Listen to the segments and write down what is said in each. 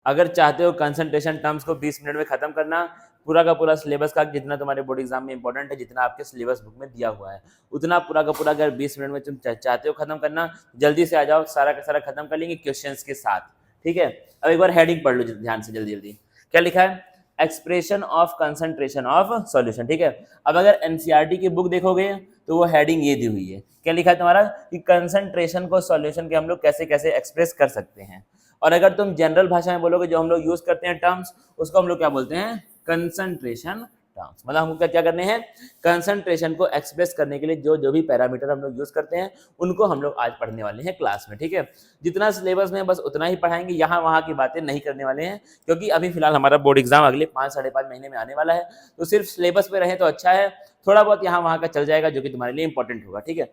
अगर चाहते हो कंसंट्रेशन टर्म्स को 20 मिनट में खत्म करना, पूरा का पूरा सिलेबस का जितना तुम्हारे बोर्ड एग्जाम में इंपॉर्टेंट है, जितना आपके सिलेबस बुक में दिया हुआ है, उतना पूरा का पूरा अगर 20 मिनट में तुम चाहते हो खत्म करना, जल्दी से आ जाओ, सारा का सारा खत्म कर लेंगे क्वेश्चंस के साथ। ठीक है, अब एक बार हेडिंग पढ़ लो ध्यान से, जल्दी जल्दी। क्या लिखा है? Expression of concentration of solution. ठीक है, अब अगर एनसीईआरटी की बुक देखोगे तो वो हेडिंग ये दी हुई है। क्या लिखा है तुम्हारा? कि कंसंट्रेशन को सॉल्यूशन के हम लोग कैसे कैसे एक्सप्रेस कर सकते हैं। और अगर तुम जनरल भाषा में बोलोगे, जो हम लोग यूज करते हैं टर्म्स, उसको हम लोग क्या बोलते हैं? Concentration terms. मतलब हमको क्या करने हैं? कंसंट्रेशन को एक्सप्रेस करने के लिए जो जो भी पैरामीटर हम लोग यूज करते हैं, उनको हम लोग आज पढ़ने वाले हैं क्लास में। ठीक है, जितना सिलेबस में बस उतना ही पढ़ाएंगे, यहाँ वहाँ की बातें नहीं करने वाले हैं, क्योंकि अभी फिलहाल हमारा बोर्ड एग्जाम अगले 5-5.5 महीने में आने वाला है। तो सिर्फ सिलेबस पे रहे तो अच्छा है, थोड़ा बहुत यहाँ वहाँ का चल जाएगा, जो कि तुम्हारे लिए इंपॉर्टेंट होगा। ठीक है,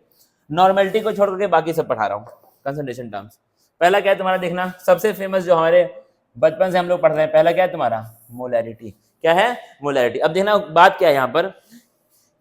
नॉर्मेलिटी को छोड़ करके बाकी सब पढ़ा रहा हूँ। कंसंट्रेशन टर्म्स, पहला क्या है तुम्हारा? देखना, सबसे फेमस जो हमारे बचपन से हम लोग पढ़ रहे हैं, पहला क्या है तुम्हारा? मोलैरिटी। क्या है? मोलैरिटी। अब देखना बात क्या है यहाँ पर,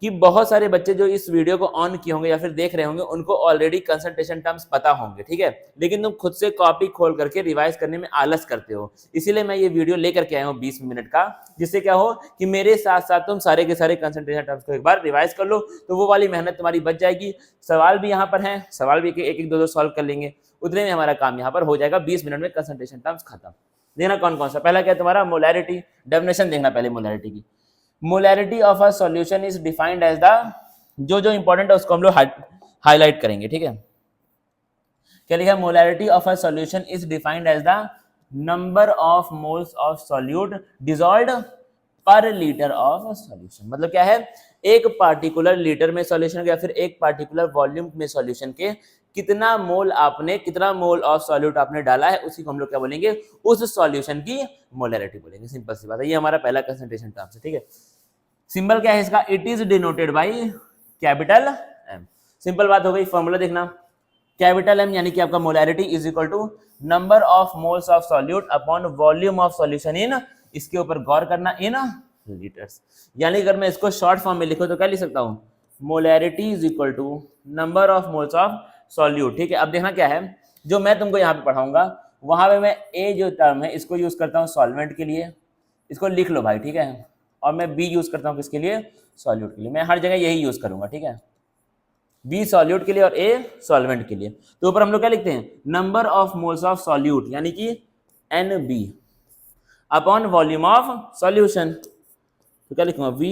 कि बहुत सारे बच्चे जो इस वीडियो को ऑन किए होंगे या फिर देख रहे होंगे, उनको ऑलरेडी कंसंट्रेशन टर्म्स पता होंगे। ठीक है, लेकिन तुम खुद से कॉपी खोल करके रिवाइज करने में आलस करते हो, इसीलिए मैं ये वीडियो लेकर के आया हूँ 20 मिनट का, जिससे क्या हो कि मेरे साथ साथ तुम सारे के सारे कंसंट्रेशन टर्म्स को एक बार रिवाइज कर लो, तो वो वाली मेहनत तुम्हारी बच जाएगी। सवाल भी यहाँ पर है, सवाल भी एक एक दो सॉल्व कर लेंगे, उतने में हमारा काम यहाँ पर हो जाएगा। 20 मिनट में कंसंट्रेशन टर्म्स खत्म। देखना कौन कौन सा। पहला क्या है तुम्हारा? मोलैरिटी। डेफिनेशन देखना पहले मोलैरिटी की। Molarity of a solution is defined as the, जो जो इंपॉर्टेंट है उसको हम लोग हाईलाइट करेंगे। ठीक है, क्या लिखा है? Molarity of a solution is defined as the number of moles of solute dissolved per litre of solution. मतलब क्या है? एक पार्टिकुलर लीटर में सॉल्यूशन या फिर एक पार्टिकुलर वॉल्यूम में सॉल्यूशन के कितना मोल आपने, कितना मोल ऑफ सॉल्यूट आपने डाला है, उसी को हम लोग क्या बोलेंगे? उस सॉल्यूशन की मोलैरिटी बोलेंगे। सिंपल सी बात है, ये हमारा पहला कंसंट्रेशन टर्म है। ठीक है, सिंबल क्या है इसका? It is denoted by capital M. Simple बात हो गई। फॉर्मूला देखना, कैपिटल एम यानी कि आपका molarity is equal to number of moles of solute upon volume of solution in, इसके ऊपर गौर करना, इन लीटर्स। यानी अगर मैं इसको शॉर्ट फॉर्म में लिखूं तो क्या लिख सकता हूं? Molarity is equal to number of moles of solute. ठीक है, अब देखना क्या है, जो मैं तुमको यहाँ पे पढ़ाऊंगा वहां पे मैं ए जो टर्म है इसको यूज करता हूँ सॉल्वेंट के लिए, इसको लिख लो भाई। ठीक है, और मैं बी यूज करता हूँ किसके लिए? सॉल्यूट के लिए। मैं हर जगह यही यूज करूंगा। ठीक है, बी सॉल्यूट के लिए और ए सॉल्वेंट के लिए। तो ऊपर हम लोग क्या लिखते हैं? Number of moles of solute यानी कि N B upon volume of solution. तो क्या लिखूंगा? वी।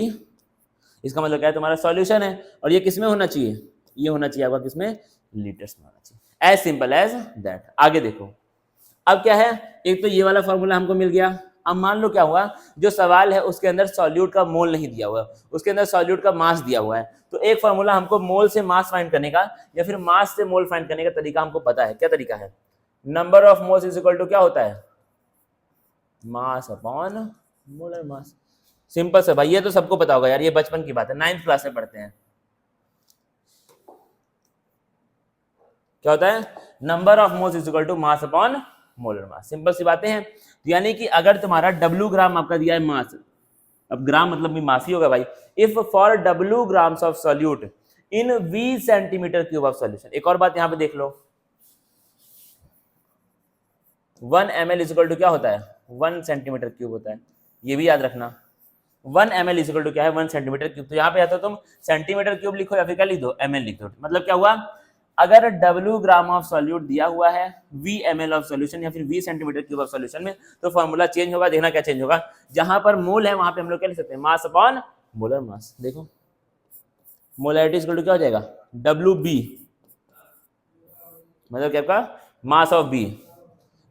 इसका मतलब क्या है? तुम्हारा सॉल्यूशन है, और ये किसमें होना चाहिए? ये होना चाहिए आपका किसमें? लीटर्स में होना चाहिए। As simple as that. आगे देखो, अब क्या है? एक तो ये वाला फॉर्मूला हमको मिल गया। अब मान लो क्या हुआ, जो सवाल है उसके अंदर सॉल्यूट का मोल नहीं दिया हुआ, उसके अंदर सॉल्यूट का मास दिया हुआ है। तो एक फॉर्मूला हमको मोल से मास फाइंड करने का या फिर मास से मोल फाइंड करने का तरीका हमको पता है। क्या तरीका है? Number of moles is equal to क्या होता है? Mass upon molar mass. Simple से भाई, ये तो सबको पता होगा यार, ये बचपन की बात है, 9th क्लास में पढ़ते हैं। क्या होता है? Number of moles is equal to mass upon molar mass. Simple सी बातें हैं। यानी कि अगर तुम्हारा W ग्राम आपका दिया है मास, अब ग्राम मतलब भी मास ही होगा भाई। If for W grams of solute in V centimetre cube of solution. एक और बात यहां पे देख लो, 1 ml इज इक्वल टू क्या होता है? 1 सेंटीमीटर क्यूब होता है। ये भी याद रखना, 1 ml इज इक्वल टू क्या है? 1 सेंटीमीटर क्यूब। तो यहाँ पे या तो तुम सेंटीमीटर क्यूब लिखो या फिर क्या लिख दो? ml लिख दो। मतलब क्या हुआ? अगर W ग्राम ऑफ सॉल्यूट दिया हुआ है V ml ऑफ सॉल्यूशन या फिर V centimetre cube of solution में, तो फॉर्मूला चेंज होगा। देखना क्या चेंज होगा, जहां पर मोल है वहां पे हम लोग क्या लिख सकते हैं? मास अपॉन मोलर मास। देखो मोलैरिटी इक्वल टू क्या हो जाएगा? WB, मतलब क्या आपका? मास ऑफ B,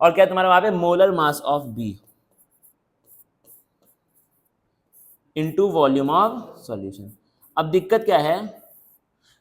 और क्या तुम्हारा वहां पे? Molar mass of B into volume of solution. अब दिक्कत क्या है,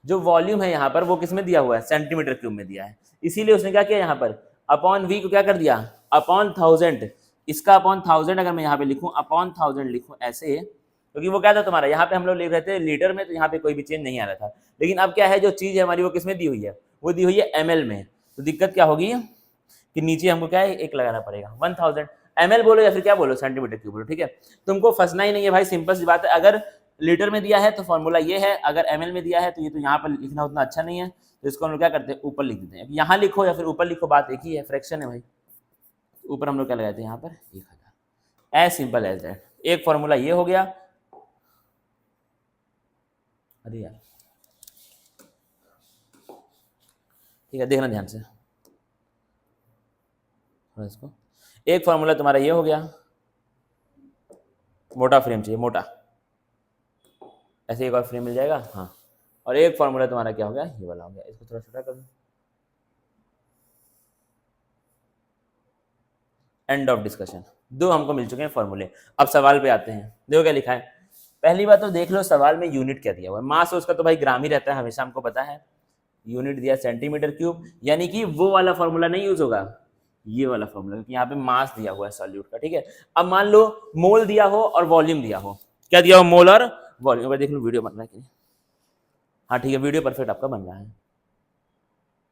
जो वॉल्यूम है यहाँ पर वो किस में दिया हुआ है? सेंटीमीटर क्यूब में दिया है। इसीलिए उसने क्या किया यहाँ पर? अपॉन V को क्या कर दिया? अपॉन 1000। इसका अपॉन 1000 अगर मैं यहाँ पे लिखूं, अपॉन 1000 लिखूं ऐसे, क्योंकि वो क्या था तुम्हारा, यहाँ पे हम लोग लिख रहे थे लीटर में, तो यहाँ पे कोई भी चेंज नहीं आ रहा था। लेकिन अब क्या है, जो चीज है हमारी वो किस में दी हुई है? वो दी हुई है ml में। तो दिक्कत क्या होगी कि नीचे हमको क्या है? एक लगाना पड़ेगा। 1000 ml बोलो या फिर क्या बोलो? सेंटीमीटर क्यूब बोलो। ठीक है, तुमको फंसना ही नहीं है भाई, सिंपल सी बात है। अगर लीटर में दिया है तो फॉर्मूला ये है, अगर ml में दिया है तो ये तो यहाँ पर लिखना उतना अच्छा नहीं है, तो इसको हम लोग क्या करते हैं? ऊपर लिख देते हैं। यहाँ लिखो या फिर ऊपर लिखो, बात एक ही है, फ्रैक्शन है भाई। ऊपर हम लोग क्या लगाते हैं यहाँ पर 1000। As simple as that. एक फॉर्मूला ये हो गया। अरे यार ठीक है, देखना ध्यान से इसको। एक फॉर्मूला तुम्हारा ये हो गया, मोटा फ्रेम चाहिए, मोटा, ऐसे एक और फ्रेम मिल जाएगा। हाँ, और एक फॉर्मूला तुम्हारा क्या हो गया, ये वाला हो गया। इसको थोड़ा छोटा कर दो। End of discussion. दो हमको मिल चुके हैं फॉर्मूले। अब सवाल पे आते हैं। देखो क्या लिखा है। पहली बात तो देख लो सवाल में यूनिट क्या दिया हुआ है। मास उसका तो भाई ग्राम ही रहता है, हमेशा हमको पता है। यूनिट दिया सेंटीमीटर क्यूब, यानी कि वो वाला फॉर्मूला नहीं यूज होगा, ये वाला फॉर्मूला, क्योंकि यहाँ पे मास दिया हुआ है सॉल्यूट का। ठीक है, अब मान लो मोल दिया हो और वॉल्यूम दिया हो। क्या दिया हो, मोल और वॉल्यूम। देख लो वीडियो बन रहा है कि नहीं। हाँ ठीक है, वीडियो परफेक्ट आपका बन रहा है,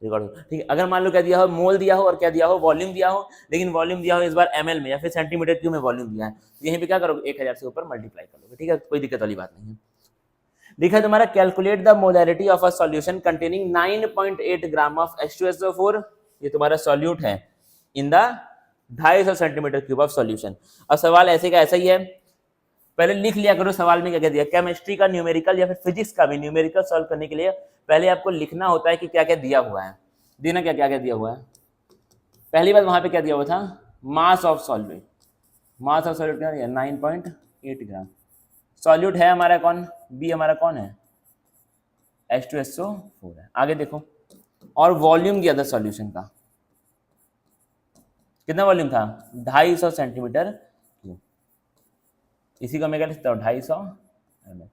रिकॉर्ड। ठीक है, अगर मान लो क्या दिया हो, मोल दिया हो और क्या दिया हो, वॉल्यूम दिया हो, लेकिन वॉल्यूम दिया हो इस बार ml में या फिर सेंटीमीटर क्यूब में वॉल्यूम दिया है, तो यहीं पे क्या करोगे, 1000 से ऊपर मल्टीप्लाई कर लोगे। ठीक है, कोई दिक्कत वाली बात नहीं है। लिखा है तुम्हारा calculate the molarity of a solution containing 9.8 gram of H2SO4। ये तुम्हारा सॉल्यूट है in the 250 centimetre cube of solution. अब सवाल ऐसे का ऐसा ही है, पहले लिख लिया करो सवाल में क्या क्या दिया। केमिस्ट्री का न्यूमेरिकल या फिर फिजिक्स का भी न्यूमेरिकल सॉल्व करने के लिए पहले आपको लिखना होता है कि क्या क्या दिया हुआ है। देना क्या क्या दिया हुआ है। पहली बात वहां पे क्या दिया हुआ था, मास of solute. Mass of solute क्या दिया, 9.8 ग्राम। सॉल्यूट है हमारा कौन, बी हमारा कौन है, H2SO4 है। आगे देखो, और वॉल्यूम दिया था सॉल्यूशन का, कितना वॉल्यूम था, 250 सेंटीमीटर क्यूब। इसी को मैं क्या लिखता हूँ, 250 ml।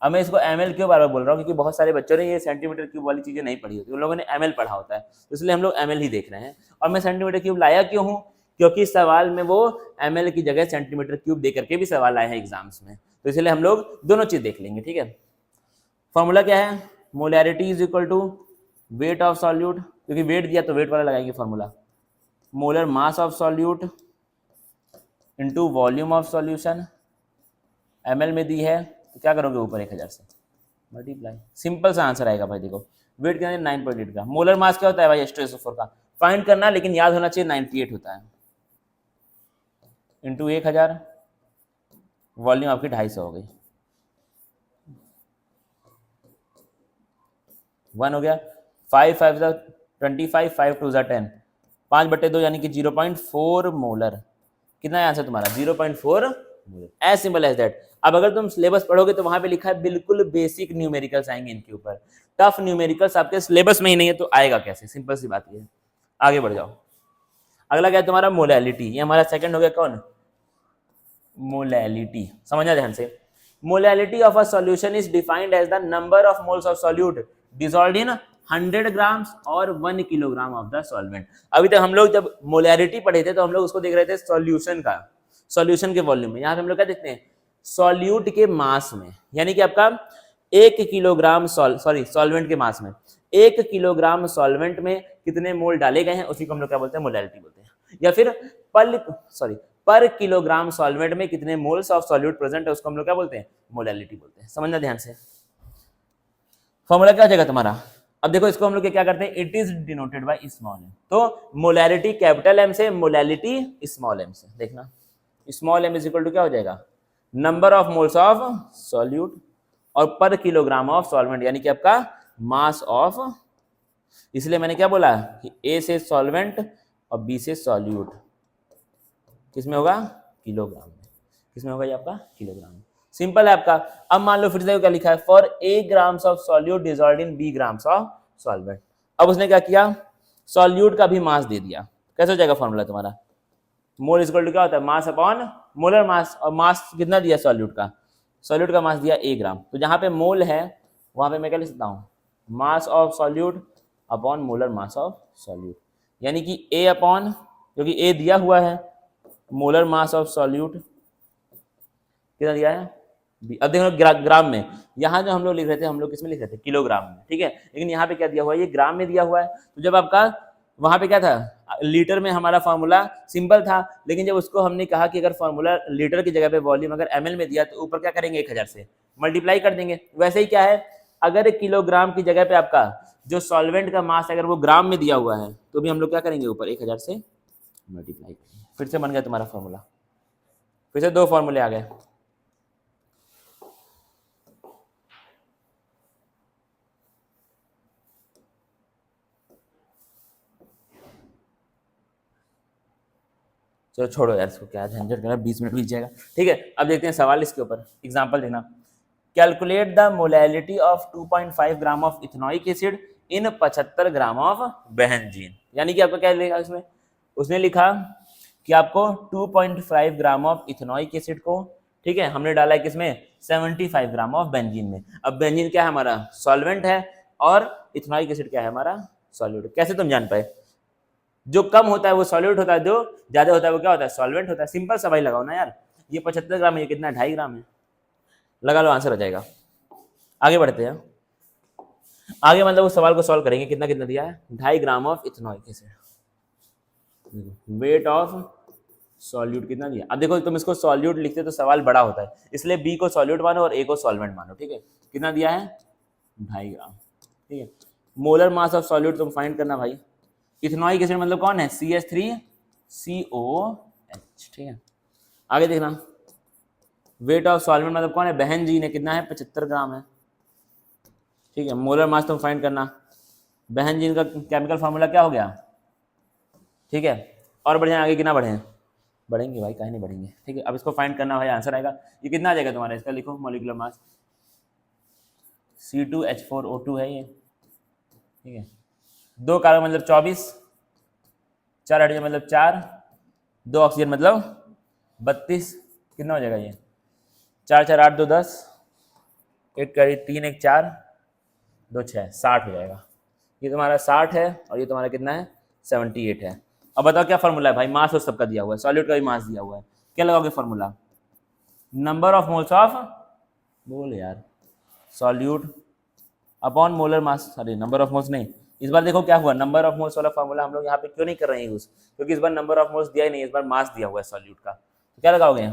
अब मैं इसको ml क्यों बार बार बोल रहा हूँ, क्योंकि बहुत सारे बच्चों ने ये सेंटीमीटर क्यूब वाली चीजें नहीं पढ़ी होती, उन लोगों ने ml पढ़ा होता है, तो इसलिए हम लोग ml ही देख रहे हैं। और मैं सेंटीमीटर क्यूब लाया क्यों हूँ, क्योंकि सवाल में वो ml की जगह सेंटीमीटर क्यूब दे करके भी सवाल आए हैं एग्जाम्स में, तो इसलिए हम लोग दोनों चीज देख लेंगे। ठीक है, फॉर्मूला क्या है, molarity is equal to weight of solute, क्योंकि वेट दिया तो वेट वाला लगाएंगे formula, molar mass of solute into volume of solution. ml में दी है तो क्या करोगे, ऊपर 1000 से मल्टीप्लाई। सिंपल सा आंसर आएगा भाई। देखो वेट क्या है, 9.8 का। मोलर मास क्या होता है भाई, H2SO4 का फाइंड करना, लेकिन याद होना चाहिए 98 होता है, इंटू 1000, वॉल्यूम आपकी 250 हो गई, 1 हो गया। 5 5 25, 5 2 10, 5/2 यानी कि 0.4 मोलर। कितना है आंसर तुम्हारा, 0.4 molar. As simple as that. अब अगर तुम सिलेबस पढ़ोगे तो वहां पे लिखा है बिल्कुल बेसिक न्यूमेरिकल्स आएंगे इनके ऊपर। टफ न्यूमेरिकल्स आपके सिलेबस में ही नहीं है तो आएगा कैसे, सिंपल सी बात ये है। आगे बढ़ जाओ। अगला क्या है तुम्हारा, मोलैलिटी। ये हमारा सेकंड हो गया कौन, मोलैलिटी। समझना ध्यान से। Molality of a solution is defined as the number of moles of solute dissolved in 100 grams और 1 किलोग्राम ऑफ द सॉल्वेंट। अभी तक हम लोग जब मोलैरिटी पढ़े थे तो हम लोग उसको देख रहे थे सॉल्यूशन का, सॉल्यूशन के वॉल्यूम में। यहाँ पे हम लोग क्या देखते हैं, सॉल्यूट के मास में, यानी कि आपका 1 किलोग्राम सॉल्वेंट के मास में 1 किलोग्राम सॉल्वेंट में कितने मोल डाले गए हैं, उसी को हम लोग क्या बोलते हैं, मोलैलिटी बोलते हैं। या फिर पर किलोग्राम सॉल्वेंट में कितने मोल्स ऑफ सॉल्यूट प्रेजेंट है, उसको हम लोग क्या बोलते हैं, मोलैलिटी बोलते हैं। समझना ध्यान से। फॉर्मूला क्या हो जाएगा तुम्हारा। अब देखो इसको हम लोग क्या करते हैं, it is denoted by small M. तो मोलैरिटी कैपिटल एम से, मोलैलिटी स्मॉल एम से। देखना small M is equal to क्या हो जाएगा, number of moles of solute और पर किलोग्राम ऑफ सॉल्वेंट, यानी कि आपका मास ऑफ। इसलिए मैंने क्या बोला कि ए से सॉल्वेंट और बी से सॉल्यूट किसमें होगा, किलोग्राम में। किसमें होगा ये आपका, किलोग्राम में। सिंपल है आपका। अब मान लो फिर से क्या लिखा है, for A grams of solute dissolved in B grams of solvent. अब उसने क्या किया, सॉल्यूट का भी मास दे दिया। कैसे हो जाएगा फॉर्मूला तुम्हारा, मोल इक्वल टू क्या होता है, मास अपॉन मोलर मास। और मास कितना दिया सॉल्यूट का, सॉल्यूट का मास दिया ए ग्राम। तो जहां पे मोल है वहां पे मैं क्या लिख सकता हूँ, मास of solute upon molar mass of solute, यानी कि ए अपॉन, क्योंकि ए दिया हुआ है, मोलर मास ऑफ सॉल्यूट कितना दिया है बी। अब देखो ग्राम में, यहाँ जो हम लोग लिख रहे थे, हम लोग किसमें लिख रहे थे, किलोग्राम में। ठीक है, लेकिन यहाँ पे क्या दिया हुआ है, ये ग्राम में दिया हुआ है। तो जब आपका वहां पे क्या था, लीटर में हमारा फॉर्मूला सिंपल था, लेकिन जब उसको हमने कहा कि अगर फॉर्मूला लीटर की जगह पे वॉल्यूम अगर ml में दिया तो ऊपर क्या करेंगे, 1000 से मल्टीप्लाई कर देंगे। वैसे ही क्या है, अगर किलोग्राम की जगह पे आपका जो सॉल्वेंट का मास अगर वो ग्राम में दिया हुआ है तो भी हम लोग क्या करेंगे, ऊपर 1000 से मल्टीप्लाई, फिर से बन गया तुम्हारा फॉर्मूला, फिर से 2 फॉर्मूले आ गए। चलो छोड़ो यार इसको, क्या झंझट करना, 20 मिनट बीत जाएगा। ठीक है, अब देखते हैं सवाल इसके ऊपर, एग्जांपल देना। Calculate the molality of 2.5 gram of ethanoic acid in 75 gram of benzene. यानी कि आपको क्या लिखा इसमें, उसने लिखा कि आपको 2.5 ग्राम ऑफ इथेनॉइक एसिड को, ठीक है, हमने डाला है किसमें, 75 ग्राम ऑफ बेंजीन में। अब बेंजीन क्या है हमारा, सॉल्वेंट है, और इथेनॉइक एसिड क्या है हमारा, सॉल्यूट। कैसे तुम जान पाए, जो कम होता है वो सॉल्यूट होता है, जो ज्यादा होता है वो क्या होता है, सॉल्वेंट होता है। सिंपल सा भाई लगाओ ना यार, ये 75 ग्राम है, ये कितना, 2.5 ग्राम है, लगा लो, आंसर हो जाएगा। आगे बढ़ते हैं, आगे मतलब उस सवाल को सॉल्व करेंगे। कितना कितना दिया है, 2.5 gram of ethanoic acid, wait of solute कितना दिया। अब देखो तुम इसको सॉल्यूट लिखते तो सवाल बड़ा होता है, इसलिए बी को सॉल्यूट मानो और ए को सॉल्वेंट मानो। ठीक है, कितना दिया है, 2.5 ग्राम। ठीक है, मोलर मास ऑफ सॉल्यूट तुम फाइंड करना भाई। इथेनॉइक एसिड मतलब कौन है, CH3COH। ठीक है, आगे देखना, वेट ऑफ सॉल्वेंट मतलब कौन है, बेंजीन है, कितना है, 75 ग्राम है। ठीक है, मोलर मास तुम फाइंड करना। बेंजीन का केमिकल फार्मूला क्या हो गया। ठीक है, और बढ़िया, आगे कितना बढ़े, बढ़ेंगे भाई, कहीं नहीं बढ़ेंगे। ठीक है, अब इसको फाइंड करना भाई, आंसर आएगा। ये कितना आ जाएगा तुम्हारा, इसका लिखो मॉलिक्यूलर मास, C2H4O2 है ये। ठीक है, 2 कार्बन मतलब 24, 4 हाइड्रोजन मतलब 4, 2 ऑक्सीजन मतलब 32, कितना हो जाएगा ये, 4 4 8 2 10, 1 कैरी 3 1 4 2 6, 60 हो जाएगा। ये तुम्हारा 60 है, और ये तुम्हारा कितना है, 78 है। अब बताओ क्या फॉर्मूला है भाई, मास और सबका दिया हुआ है, सॉल्यूट का भी मास दिया हुआ है, क्या लगाओगे formula, number of moles of, बोल यार, solute upon molar mass, sorry number of moles नहीं। इस बार देखो क्या हुआ, नंबर ऑफ मोल्स वाला फॉर्मूला हम लोग यहाँ पे क्यों नहीं कर रहे हैं यूज, क्योंकि इस बार नंबर ऑफ मोल्स दिया ही नहीं, इस बार मास दिया हुआ है सॉल्यूट का। तो क्या लगाओगे,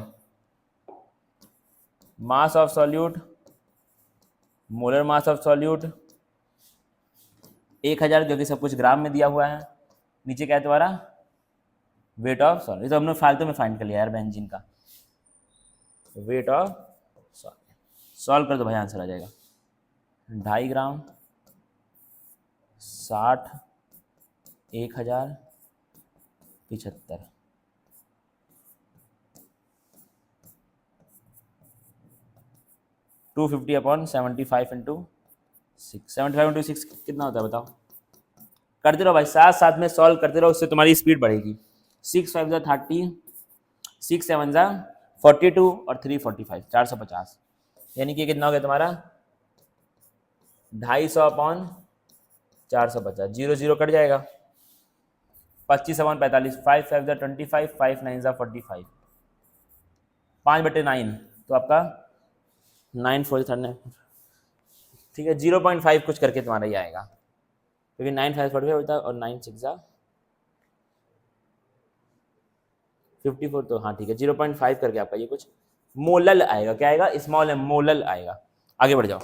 मास of solute, molar mass of solute 1000, क्योंकि सब कुछ ग्राम में दिया हुआ है। नीचे क्या है तुम्हारा, वेट ऑफ सॉल्यूट, तो हमने फालतू में फाइंड कर लिया यार बेंजीन का, वेट ऑफ सॉल्यूट, सॉल्व कर दो भाई, आंसर आ जाएगा 2.5 ग्राम, 60, 1000, 75, 250 अपॉन 75 इंटू 6, 75 इंटू 6 कितना होता है बताओ, करते रहो भाई, साथ साथ में सॉल्व करते रहो, उससे तुम्हारी स्पीड बढ़ेगी। 6 5 30, 6 7 42 और 3 45, 450, यानी कि कितना हो गया तुम्हारा 250 अपॉन 450, 0 0 कट जाएगा, 25 अपॉन 45, 5 5 25, 5 9 45, 5/9, तो आपका 9 4 39, ठीक है, 0.5 कुछ करके तुम्हारा ये आएगा, क्योंकि 9 5 45 होता है और 9 6 54, तो हाँ ठीक है, 0.5 करके आपका ये कुछ मोलल आएगा। क्या आएगा, स्मॉल है, मोलल आएगा। आगे बढ़ जाओ,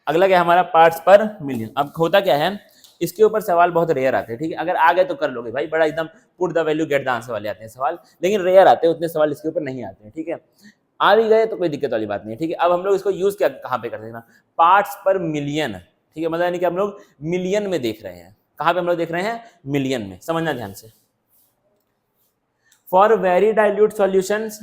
अगला क्या है हमारा, पार्ट्स पर मिलियन। अब होता क्या है, इसके ऊपर सवाल बहुत रेयर आते हैं। ठीक है, अगर आ गए तो कर लोगे भाई, बड़ा एकदम put the value get the answer वाले आते हैं सवाल, लेकिन रेयर आते हैं, उतने सवाल इसके ऊपर नहीं आते हैं। ठीक है, आ भी गए तो कोई दिक्कत वाली बात नहीं है। ठीक है, अब हम लोग इसको यूज क्या कहाँ पे करते हैं ना, पार्ट्स पर मिलियन। ठीक है, मतलब यानी कि हम लोग मिलियन में देख रहे हैं। कहाँ पे हम लोग देख रहे हैं, मिलियन में, समझना ध्यान से। फॉर वेरी डाइल्यूट सॉल्यूशंस,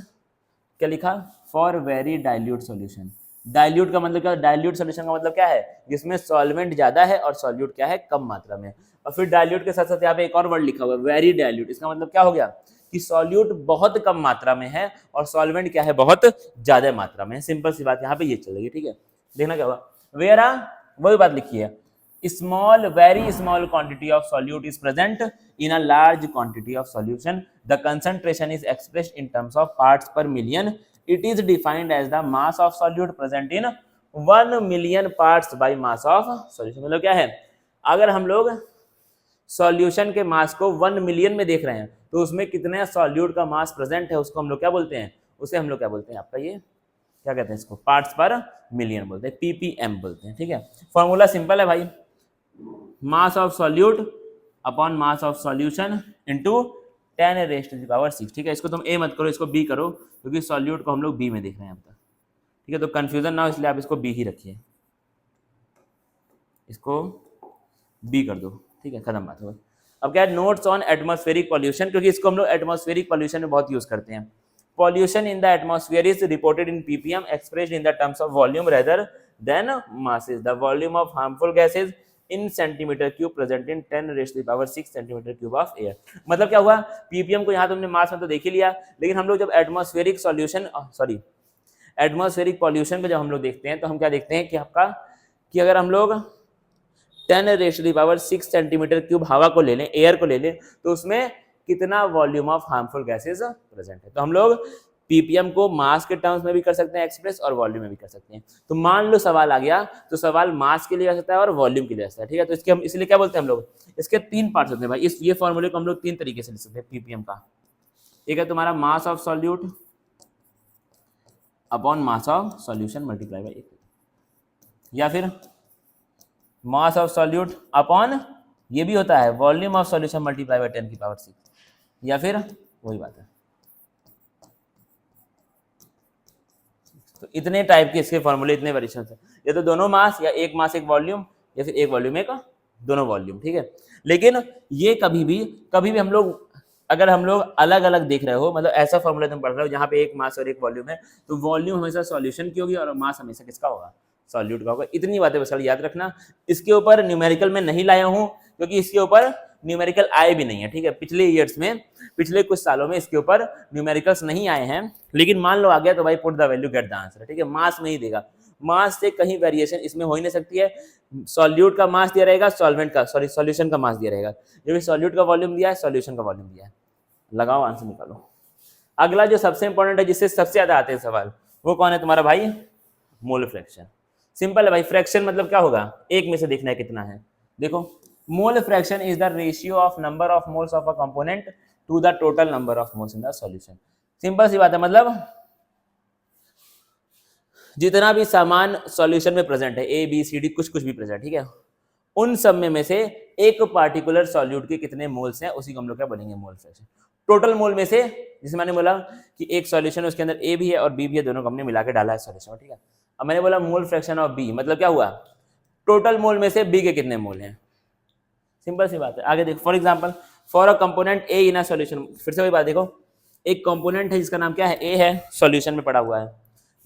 क्या लिखा, for very dilute solution. Dilute का मतलब क्या, डाइल्यूट सॉल्यूशन का मतलब क्या है, जिसमें सॉल्वेंट ज्यादा है और सॉल्यूट क्या है, कम मात्रा में। और फिर डाइल्यूट के साथ साथ यहाँ पे एक और वर्ड लिखा हुआ है, वेरी डाइल्यूट। इसका मतलब क्या हो गया कि सॉल्यूट बहुत कम मात्रा में है और सॉल्वेंट क्या है, बहुत ज्यादा मात्रा में है। सिंपल सी बात यहाँ पे ये चलेगी। ठीक है, देखना क्या हुआ, वेरा वही बात लिखी है, small, very small quantity of solute is present in a large quantity of solution. The concentration is expressed in terms of parts per million. It is defined as the mass of solute present in 1 million parts by mass of solution. मतलब क्या है, अगर हम लोग solution के मास को 1 million में देख रहे हैं तो उसमें कितने सॉल्यूट का मास प्रेजेंट है, उसको हम लोग क्या बोलते हैं, उसे हम लोग क्या बोलते हैं, आपका ये क्या कहते हैं, इसको पार्ट्स पर मिलियन बोलते हैं, ppm बोलते हैं। ठीक है, फॉर्मूला सिंपल है भाई, मास of solute upon mass of solution into 10⁻⁶, ठीक है। इसको तुम ए मत करो, इसको बी करो, क्योंकि सॉल्यूट को हम लोग बी में देख रहे हैं अब तक, ठीक है। तो कंफ्यूजन ना हो इसलिए आप इसको बी ही रखिए, इसको बी कर दो, ठीक है, खत्म बात हो गई। अब क्या है, नोट्स ऑन एटमॉस्फेरिक पॉल्यूशन, क्योंकि इसको हम लोग एटमॉस्फेरिक पॉल्यूशन में बहुत यूज करते हैं। Pollution in the atmosphere is reported in ppm expressed in the terms of volume rather than masses. The volume of harmful gases in centimetre cube present in 10⁶ centimetre cube of air. मतलब क्या हुआ, ppm को यहाँ तुमने मास में तो देख ही लिया, लेकिन हम लोग जब एटमॉस्फेरिक सॉल्यूशन एटमॉस्फेरिक पॉल्यूशन को जब हम लोग देखते हैं तो हम क्या देखते हैं कि आपका कि अगर हम लोग 10⁻⁶ सेंटीमीटर क्यूब हवा को ले लें, एयर को ले लें, तो उसमें कितना volume of harmful gases present है। तो हम लोग ppm को मास के टर्म्स में भी कर सकते हैं एक्सप्रेस और वॉल्यूम में भी कर सकते हैं। तो मान लो सवाल आ गया, तो सवाल मास के लिए आ सकता है और वॉल्यूम के लिए आ सकता है, ठीक है। तो इसके हम इसलिए क्या बोलते हैं हम लोग, इसके 3 पार्ट्स होते हैं भाई। ये फॉर्मूले को हम लोग 3 तरीके से लिख सकते हैं ppm का। एक है तुम्हारा मास of solute upon mass of solution multiply by 1, या फिर मास ऑफ सॉल्यूट अपॉन ये भी होता है volume of solution multiply by 10⁶, या फिर वही बात है। तो इतने टाइप के इसके फॉर्मूले, इतने वेरिएशन है, या तो दोनों मास, या एक मास एक वॉल्यूम, या फिर एक वॉल्यूम एक दोनों वॉल्यूम, ठीक है। लेकिन ये कभी भी हम लोग अगर हम लोग अलग अलग देख रहे हो, मतलब ऐसा फॉर्मूला तुम पढ़ रहे हो जहाँ पे एक मास और एक वॉल्यूम है, तो वॉल्यूम हमेशा सॉल्यूशन की होगी और मास हमेशा किसका होगा, सॉल्यूट का होगा। इतनी बातें बस याद रखना। इसके ऊपर न्यूमेरिकल में नहीं लाया हूँ, क्योंकि इसके ऊपर न्यूमेरिकल आए भी नहीं है, ठीक है। पिछले ईयर्स में, पिछले कुछ सालों में इसके ऊपर न्यूमेरिकल्स नहीं आए हैं, लेकिन मान लो आ गया तो भाई put the value get the answer, ठीक है। मास में ही देगा, मास से कहीं वेरिएशन इसमें हो ही नहीं सकती है। सॉल्यूट का मास दिया रहेगा, सॉल्यूशन का मास दिया रहेगा, जो भी सॉल्यूट का वॉल्यूम दिया है, सॉल्यूशन का वॉल्यूम दिया है। लगाओ आंसर निकालो। अगला जो सबसे इंपॉर्टेंट है, जिससे सबसे ज्यादा आते हैं सवाल, वो कौन है तुम्हारा भाई, मोल फ्रैक्शन। सिंपल है भाई, फ्रैक्शन मतलब क्या होगा, एक में से देखना है कितना है। देखो, mole fraction is the ratio of number of moles of a component to the total number of moles in the solution. Simple सी बात है, मतलब जितना भी सामान सॉल्यूशन में प्रेजेंट है, ए बी सी डी कुछ भी प्रेजेंट, ठीक है, उन सब में से एक पार्टिकुलर सॉल्यूट के कितने मोल्स हैं, उसी को हम लोग क्या बोलेंगे, मोल फ्रैक्शन। टोटल मोल में से, जिसे मैंने बोला कि एक सॉल्यूशन है उसके अंदर ए भी है और बी भी है, दोनों को हमने मिला के डाला है सॉल्यूशन, ठीक है। अब मैंने बोला मोल फ्रैक्शन ऑफ बी, मतलब क्या हुआ, टोटल मोल में से बी के कितने मोल हैं। सिंपल सी बात है। आगे देखो, for example for a component A in a solution, फिर से वही बात देखो, एक कंपोनेंट है जिसका नाम क्या है, ए है, सॉल्यूशन में पड़ा हुआ है।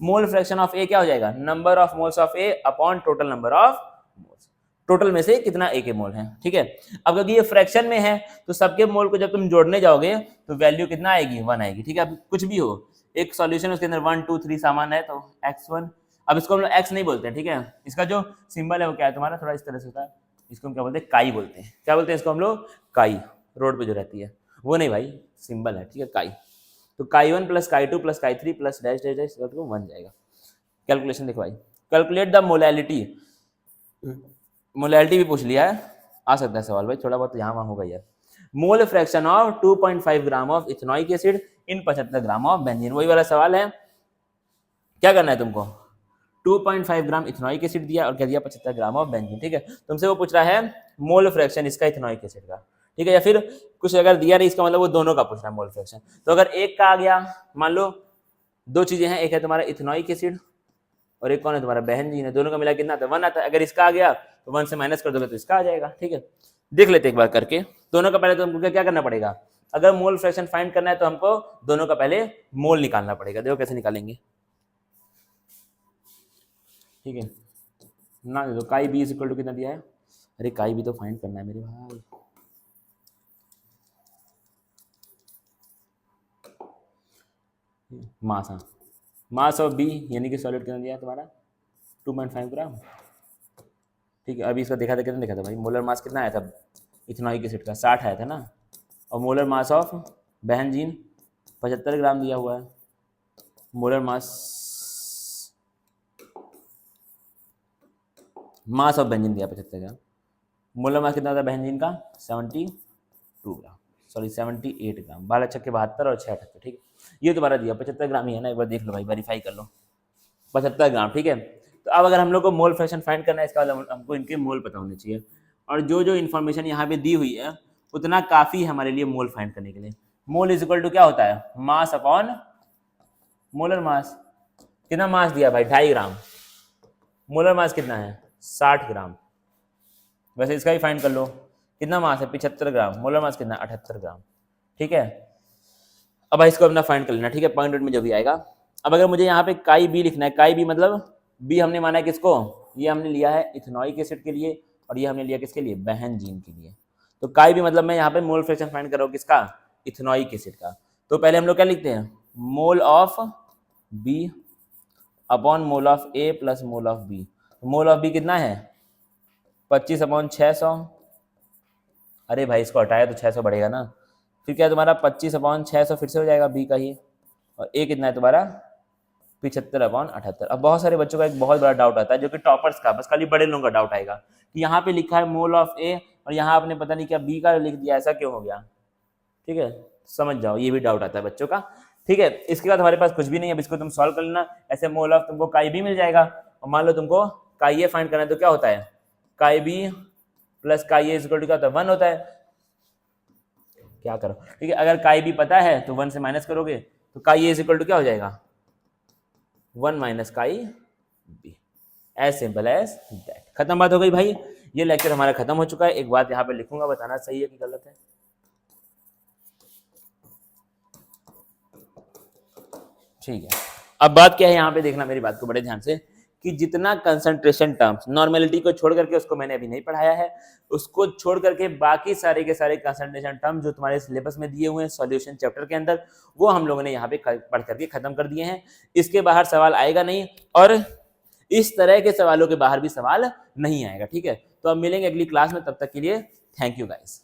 मोल फ्रैक्शन ऑफ ए क्या हो जाएगा, number of moles of A upon total number of moles, total में से कितना ए के मोल हैं, ठीक है। अब क्योंकि ये फ्रैक्शन में है, तो सबके मोल को जब तुम जोड़ने जाओगे तो वैल्यू कितना आएगी, 1 आएगी, ठीक है। अब कुछ भी हो, एक सॉल्यूशन उसके अंदर 1 2 3 सामान है, तो x1, अब इसको हम लोग x नहीं बोलते हैं, ठीक है। इसका जो सिंबल है वो क्या है तुम्हारा, थोड़ा इस तरह से होता है, इसको हम क्या बोलते हैं, काई बोलते हैं। क्या बोलते हैं इसको हम लोग, काई, रोड पे जो रहती है वो नहीं भाई, सिंबल है, ठीक है, काई। तो chi plus chi plus chi plus dash dash dash को 1 जाएगा। कैलकुलेशन देखो भाई, कैलकुलेट द मोलैलिटी, मोलैलिटी भी पूछ लिया है, आ सकता है सवाल भाई, थोड़ा बहुत यहाँ वहाँ होगा यार। Mole fraction of 2.5 gram of ethanoic acid in 75 gram of benzene, वही वाला सवाल है। क्या करना है तुमको, 2.5 ग्राम इथेनॉइक एसिड दिया और क्या दिया, 75 ग्राम ऑफ बेंजीन, ठीक है। तुमसे वो पूछ रहा है मोल फ्रैक्शन इसका इथेनॉइक एसिड का, ठीक है, या फिर कुछ अगर दिया नहीं, इसका मतलब वो दोनों का पूछ रहा है मोल फ्रैक्शन। तो अगर एक का आ गया, मान लो दो चीजें हैं, एक है तुम्हारा इथेनॉइक एसिड और एक कौन है तुम्हारा बेंजीन है, दोनों का मिला कितना आता है, 1 आता है। अगर इसका आ गया तो 1 से माइनस कर दोगे तो इसका आ जाएगा, ठीक है। देख लेते एक बार करके दोनों का। पहले तो हमको क्या करना पड़ेगा, अगर मोल फ्रैक्शन फाइंड करना है तो हमको दोनों का पहले मोल निकालना पड़ेगा। देखो कैसे निकालेंगे, ठीक है ना। देखो काई बी इज इक्वल टू कितना दिया है, अरे काई बी तो फाइंड करना है मेरे भाई, मास, हाँ, मास ऑफ बी यानी कि सॉलिड कितना दिया है तुम्हारा, 2.5 ग्राम, ठीक है। अभी इसका देखा था, कितना देखा था भाई, मोलर मास कितना आया था इथेनॉइक एसिड का, 60 आया था ना, और मोलर मास ऑफ बेंजीन 75 ग्राम दिया हुआ है। मोलर मास ऑफ बेंजीन दिया 75 ग्राम, मोलर मास कितना था बेंजीन का, 72 ग्राम, सॉरी 78 ग्राम, 12 छक्के 72 और 6 अठहत्तर, ठीक है। ये तुम्हारा दिया 75 ग्राम ही है ना, एक बार देख लो भाई, वेरीफाई कर लो, 75 ग्राम, ठीक है। तो अब अगर हम लोग को मोल फ्रैक्शन फाइंड करना है, इसका मतलब हमको इनके मोल पता होने चाहिए, और जो जो इन्फॉर्मेशन यहाँ पे दी हुई है उतना काफ़ी है हमारे लिए मोल फाइंड करने के लिए। मोल इज इक्वल टू क्या होता है, मास अपॉन मोलर मास। कितना मास दिया भाई, 2.5 ग्राम। मोलर मास कितना है, 60 ग्राम। वैसे इसका ही फाइंड कर लो, कितना मास है, 75 ग्राम। मोलर मास कितना, 78 ग्राम। ठीक है, अब भाई इसको अपना फाइंड कर लेना, ठीक है, पॉइंट में जो भी आएगा। अब अगर मुझे यहाँ पे काई बी लिखना है, काई बी मतलब बी हमने माना है किसको, ये हमने लिया है इथेनॉइक एसिड के लिए, और ये हमने लिया किसके लिए, बेंजीन के लिए। तो काई बी मतलब मैं यहाँ पे मोल फ्रैक्शन फाइंड कर रहा हूँ किसका, इथेनॉइक एसिड का। तो पहले हम लोग क्या लिखते हैं, mole of B upon mole of A plus mole of B. Mole of B कितना है, 25/600। अरे भाई इसको हटाया तो 600 बढ़ेगा ना, फिर क्या है तुम्हारा 25/600 फिर से हो जाएगा बी का ही, और ए कितना है तुम्हारा 75/78। अब बहुत सारे बच्चों का एक बहुत बड़ा डाउट आता है, जो कि टॉपर्स का, बस खाली बड़े लोगों का डाउट आएगा कि यहाँ पे लिखा है मोल ऑफ ए और यहाँ आपने पता नहीं क्या बी का लिख दिया, ऐसा क्यों हो गया। ठीक है, समझ जाओ, ये भी डाउट आता है बच्चों का। ठीक है, इसके बाद हमारे पास कुछ भी नहीं है, अब इसको तुम सॉल्व कर लेना। ऐसे मोल ऑफ तुमको काई बी मिल जाएगा, और मान लो तुमको काई ए फाइंड करना है, तो क्या होता है, काई B plus chi A is equal to क्या होता है, 1 होता है। क्या करो, ठीक है, अगर काई बी पता है तो 1 से माइनस करोगे, तो काई ए इज इक्वल टू क्या हो जाएगा, 1 minus chi B. As simple as that. खत्म बात हो गई भाई, ये लेक्चर हमारा खत्म हो चुका है। एक बात यहाँ पे लिखूंगा, बताना सही है कि गलत है। ठीक है, अब बात क्या है यहाँ पे देखना मेरी बात को बड़े ध्यान से, कि जितना कंसंट्रेशन टर्म्स, नॉर्मेलिटी को छोड़ करके, उसको मैंने अभी नहीं पढ़ाया है, उसको छोड़ करके बाकी सारे के सारे कंसंट्रेशन टर्म जो तुम्हारे सिलेबस में दिए हुए हैं सॉल्यूशन चैप्टर के अंदर, वो हम लोगों ने यहाँ पे पढ़ करके खत्म कर दिए हैं। इसके बाहर सवाल आएगा नहीं, और इस तरह के सवालों के बाहर भी सवाल नहीं आएगा। ठीक है, तो अब मिलेंगे अगली क्लास में, तब तक के लिए थैंक यू गाइस।